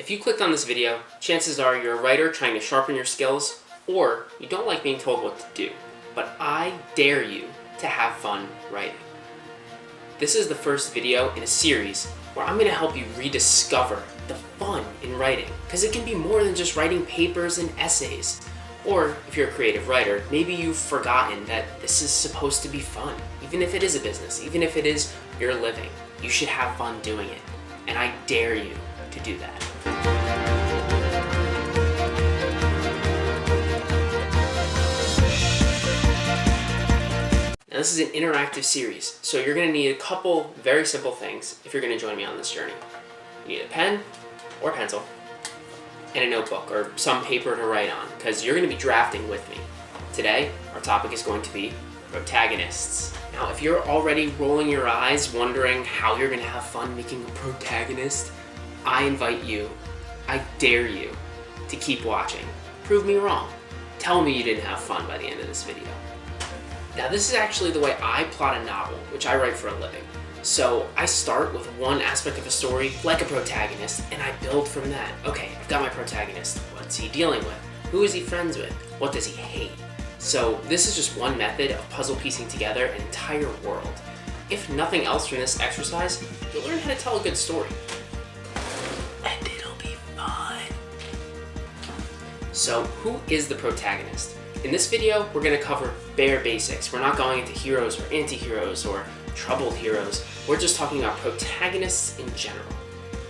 If you clicked on this video, chances are you're a writer trying to sharpen your skills, or you don't like being told what to do. But I dare you to have fun writing. This is the first video in a series where I'm going to help you rediscover the fun in writing, because it can be more than just writing papers and essays. Or if you're a creative writer, maybe you've forgotten that this is supposed to be fun. Even if it is a business, even if it is your living, you should have fun doing it. And I dare you to do that. Now this is an interactive series, so you're going to need a couple very simple things if you're going to join me on this journey. You need a pen or pencil, and a notebook or some paper to write on, because you're going to be drafting with me. Today, our topic is going to be protagonists. Now, if you're already rolling your eyes, wondering how you're going to have fun making a protagonist, I invite you, I dare you, to keep watching. Prove me wrong. Tell me you didn't have fun by the end of this video. Now, this is actually the way I plot a novel, which I write for a living. So I start with one aspect of a story, like a protagonist, and I build from that. Okay, I've got my protagonist. What's he dealing with? Who is he friends with? What does he hate? So this is just one method of puzzle piecing together an entire world. If nothing else from this exercise, you'll learn how to tell a good story. And it'll be fun. So who is the protagonist? In this video, we're going to cover bare basics. We're not going into heroes or anti-heroes or troubled heroes. We're just talking about protagonists in general.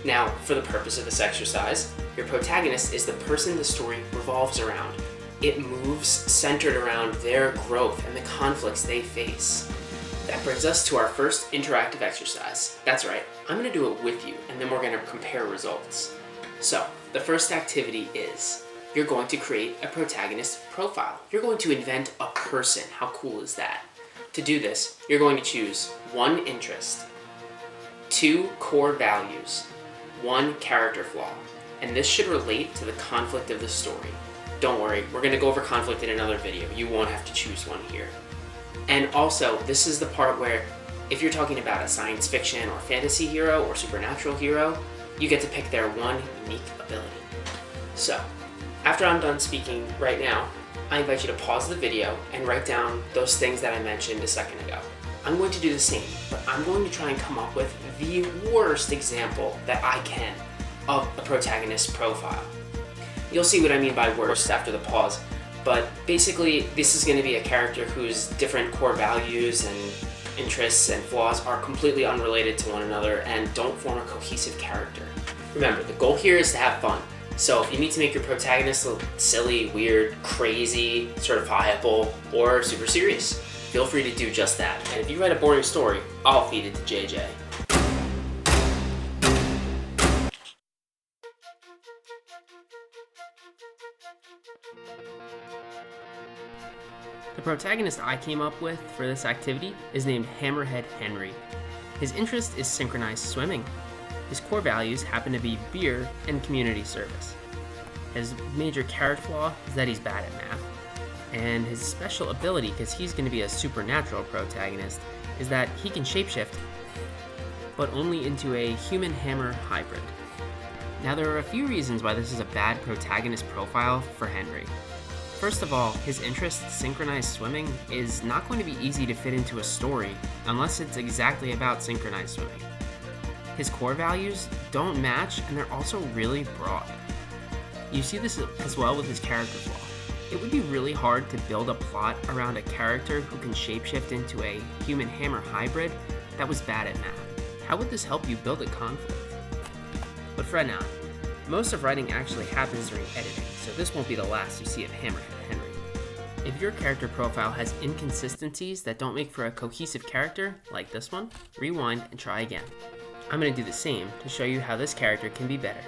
Now, for the purpose of this exercise, your protagonist is the person the story revolves around. It moves centered around their growth and the conflicts they face. That brings us to our first interactive exercise. That's right, I'm going to do it with you, and then we're going to compare results. So, the first activity is you're going to create a protagonist profile. You're going to invent a person. How cool is that? To do this, you're going to choose one interest, 2 core values, 1 character flaw, and this should relate to the conflict of the story. Don't worry, we're going to go over conflict in another video. You won't have to choose one here. And also, this is the part where if you're talking about a science fiction or fantasy hero or supernatural hero, you get to pick their one unique ability. So, after I'm done speaking right now, I invite you to pause the video and write down those things that I mentioned a second ago. I'm going to do the same, but I'm going to try and come up with the worst example that I can of a protagonist profile. You'll see what I mean by worst after the pause, but basically this is going to be a character whose different core values and interests and flaws are completely unrelated to one another and don't form a cohesive character. Remember, the goal here is to have fun. So if you need to make your protagonist look silly, weird, crazy, certifiable, or super serious, feel free to do just that. And if you write a boring story, I'll feed it to JJ. The protagonist I came up with for this activity is named Hammerhead Henry. His interest is synchronized swimming. His core values happen to be beer and community service. His major character flaw is that he's bad at math. And his special ability, because he's going to be a supernatural protagonist, is that he can shapeshift, but only into a human-hammer hybrid. Now, there are a few reasons why this is a bad protagonist profile for Henry. First of all, his interest, synchronized swimming, is not going to be easy to fit into a story unless it's exactly about synchronized swimming. His core values don't match, and they're also really broad. You see this as well with his character flaw. It would be really hard to build a plot around a character who can shapeshift into a human-hammer hybrid that was bad at math. How would this help you build a conflict? But fret not. Most of writing actually happens during editing, so this won't be the last you see of Hammerhead Henry. If your character profile has inconsistencies that don't make for a cohesive character, like this one, rewind and try again. I'm going to do the same to show you how this character can be better.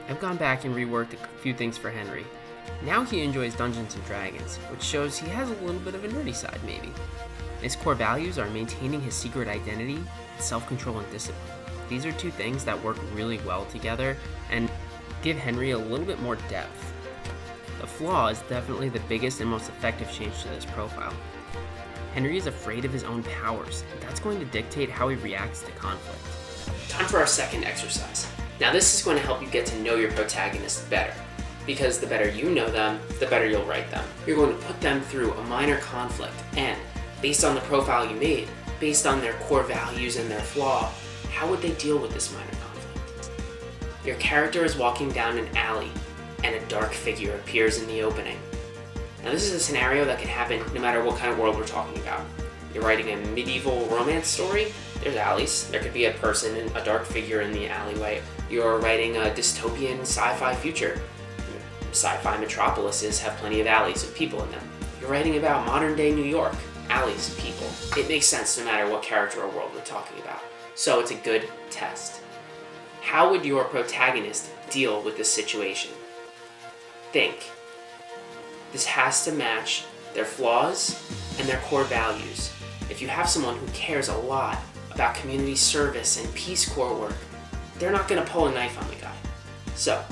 I've gone back and reworked a few things for Henry. Now he enjoys Dungeons & Dragons, which shows he has a little bit of a nerdy side maybe. His core values are maintaining his secret identity, self-control, and discipline. These are 2 things that work really well together and give Henry a little bit more depth. The flaw is definitely the biggest and most effective change to this profile. Henry is afraid of his own powers, and that's going to dictate how he reacts to conflict. Time for our second exercise. Now this is going to help you get to know your protagonist better, because the better you know them, the better you'll write them. You're going to put them through a minor conflict, and based on the profile you made, based on their core values and their flaw, how would they deal with this minor conflict? Your character is walking down an alley, and a dark figure appears in the opening. Now this is a scenario that can happen no matter what kind of world we're talking about. You're writing a medieval romance story, there's alleys. There could be a person and a dark figure in the alleyway. You're writing a dystopian sci-fi future. Sci-fi metropolises have plenty of alleys with people in them. You're writing about modern day New York, alleys, people. It makes sense no matter what character or world we're talking about. So it's a good test. How would your protagonist deal with this situation? Think. This has to match their flaws and their core values. If you have someone who cares a lot about community service and Peace Corps work, they're not going to pull a knife on the guy. So,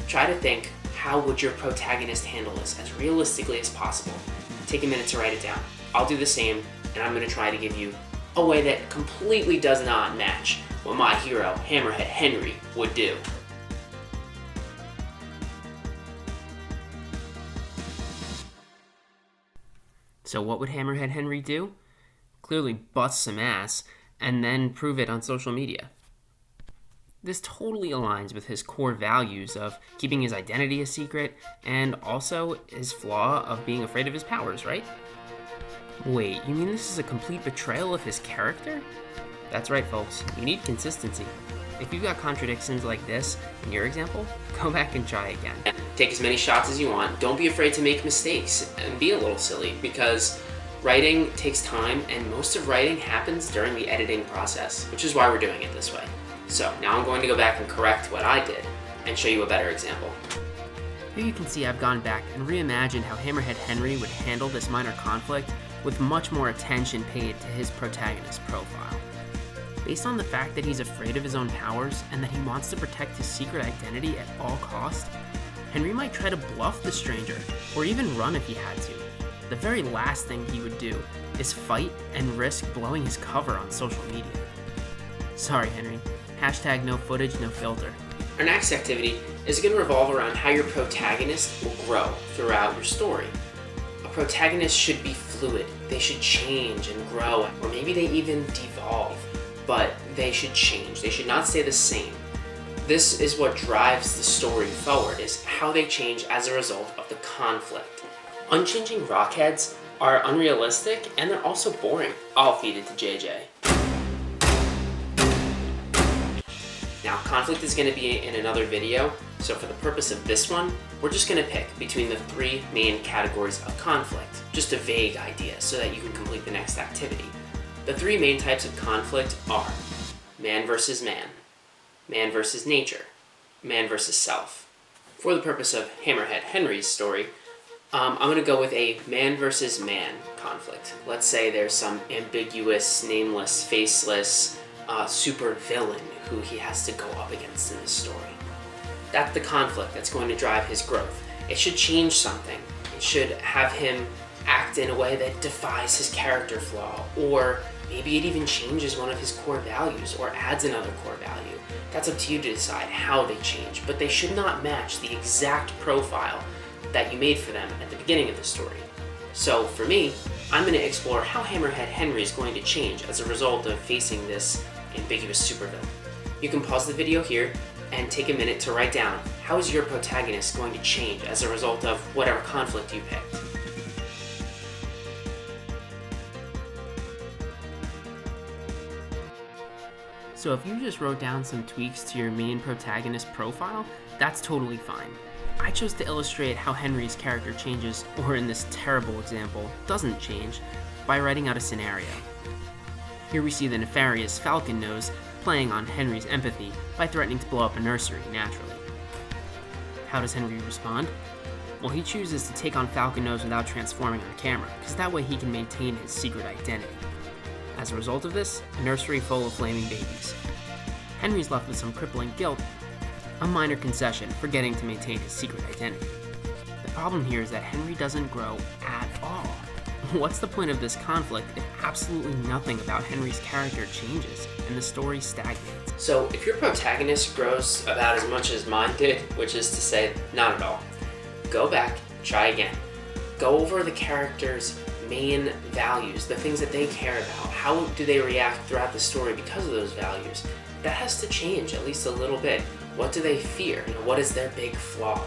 try to think, how would your protagonist handle this as realistically as possible? Take a minute to write it down. I'll do the same, and I'm going to try to give you a way that completely does not match what my hero, Hammerhead Henry, would do. So what would Hammerhead Henry do? Clearly bust some ass, and then prove it on social media. This totally aligns with his core values of keeping his identity a secret, and also his flaw of being afraid of his powers, right? Wait, you mean this is a complete betrayal of his character? That's right, folks. You need consistency. If you've got contradictions like this in your example, go back and try again. Take as many shots as you want. Don't be afraid to make mistakes and be a little silly, because writing takes time, and most of writing happens during the editing process, which is why we're doing it this way. So now I'm going to go back and correct what I did and show you a better example. Here you can see I've gone back and reimagined how Hammerhead Henry would handle this minor conflict with much more attention paid to his protagonist profile. Based on the fact that he's afraid of his own powers and that he wants to protect his secret identity at all costs, Henry might try to bluff the stranger, or even run if he had to. The very last thing he would do is fight and risk blowing his cover on social media. Sorry, Henry. Hashtag no footage, no filter. Our next activity is going to revolve around how your protagonist will grow throughout your story. A protagonist should be fluid. They should change and grow, or maybe they even devolve, but they should change. They should not stay the same. This is what drives the story forward, is how they change as a result of the conflict. Unchanging rockheads are unrealistic, and they're also boring. I'll feed it to JJ. Now, conflict is going to be in another video, so for the purpose of this one, we're just going to pick between the three main categories of conflict. Just a vague idea so that you can complete the next activity. The three main types of conflict are man versus man, man versus nature, man versus self. For the purpose of Hammerhead Henry's story, I'm going to go with a man versus man conflict. Let's say there's some ambiguous, nameless, faceless super villain who he has to go up against in this story. That's the conflict that's going to drive his growth. It should change something. It should have him act in a way that defies his character flaw, or maybe it even changes one of his core values or adds another core value. That's up to you to decide how they change, but they should not match the exact profile that you made for them at the beginning of the story. So for me, I'm going to explore how Hammerhead Henry is going to change as a result of facing this ambiguous supervillain. You can pause the video here and take a minute to write down, how is your protagonist going to change as a result of whatever conflict you picked. So if you just wrote down some tweaks to your main protagonist profile, that's totally fine. I chose to illustrate how Henry's character changes, or in this terrible example, doesn't change, by writing out a scenario. Here we see the nefarious Falcon Nose playing on Henry's empathy by threatening to blow up a nursery naturally. How does Henry respond? Well, he chooses to take on Falcon Nose without transforming on camera, because that way he can maintain his secret identity. As a result of this, a nursery full of flaming babies. Henry's left with some crippling guilt, a minor concession for getting to maintain his secret identity. The problem here is that Henry doesn't grow at all. What's the point of this conflict if absolutely nothing about Henry's character changes and the story stagnates? So if your protagonist grows about as much as mine did, which is to say, not at all, go back, try again. Go over the character's main values, the things that they care about. How do they react throughout the story because of those values? That has to change at least a little bit. What do they fear? What is their big flaw?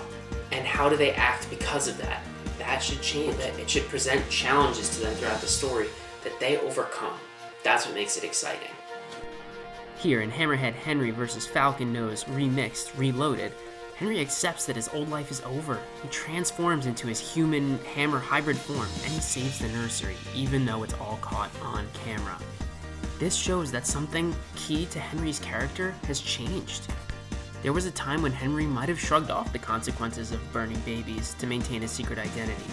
And how do they act because of that? That should change. It should present challenges to them throughout the story that they overcome. That's what makes it exciting. Here in Hammerhead Henry vs. Falcon Nose Remixed, Reloaded, Henry accepts that his old life is over. He transforms into his human hammer hybrid form, and he saves the nursery, even though it's all caught on camera. This shows that something key to Henry's character has changed. There was a time when Henry might have shrugged off the consequences of burning babies to maintain his secret identity.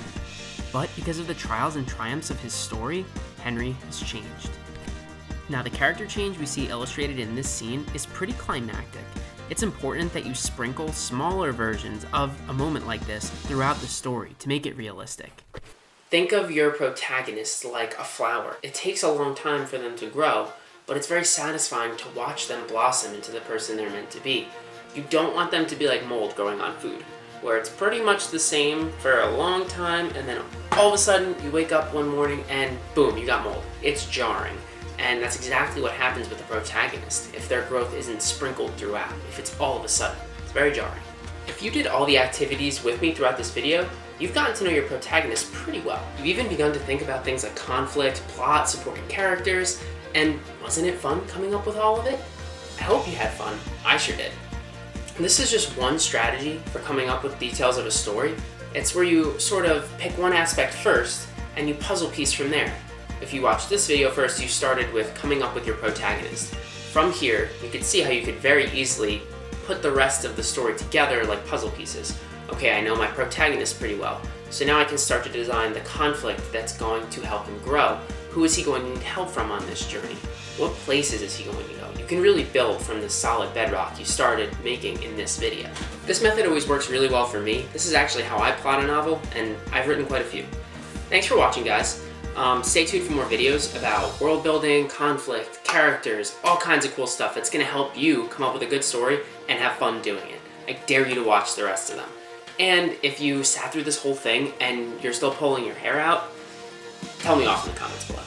But because of the trials and triumphs of his story, Henry has changed. Now, the character change we see illustrated in this scene is pretty climactic. It's important that you sprinkle smaller versions of a moment like this throughout the story to make it realistic. Think of your protagonist like a flower. It takes a long time for them to grow, but it's very satisfying to watch them blossom into the person they're meant to be. You don't want them to be like mold growing on food, where it's pretty much the same for a long time, and then all of a sudden you wake up one morning and boom, you got mold. It's jarring. And that's exactly what happens with the protagonist if their growth isn't sprinkled throughout, if it's all of a sudden. It's very jarring. If you did all the activities with me throughout this video, you've gotten to know your protagonist pretty well. You've even begun to think about things like conflict, plot, supporting characters, and wasn't it fun coming up with all of it? I hope you had fun. I sure did. This is just one strategy for coming up with details of a story. It's where you sort of pick one aspect first and you puzzle piece from there. If you watched this video first, you started with coming up with your protagonist. From here, you could see how you could very easily put the rest of the story together like puzzle pieces. Okay, I know my protagonist pretty well, so now I can start to design the conflict that's going to help him grow. Who is he going to need help from on this journey? What places is he going to go? You can really build from the solid bedrock you started making in this video. This method always works really well for me. This is actually how I plot a novel, and I've written quite a few. Thanks for watching, guys. Stay tuned for more videos about world building, conflict, characters, all kinds of cool stuff that's going to help you come up with a good story and have fun doing it. I dare you to watch the rest of them. And if you sat through this whole thing and you're still pulling your hair out, tell me off in the comments below.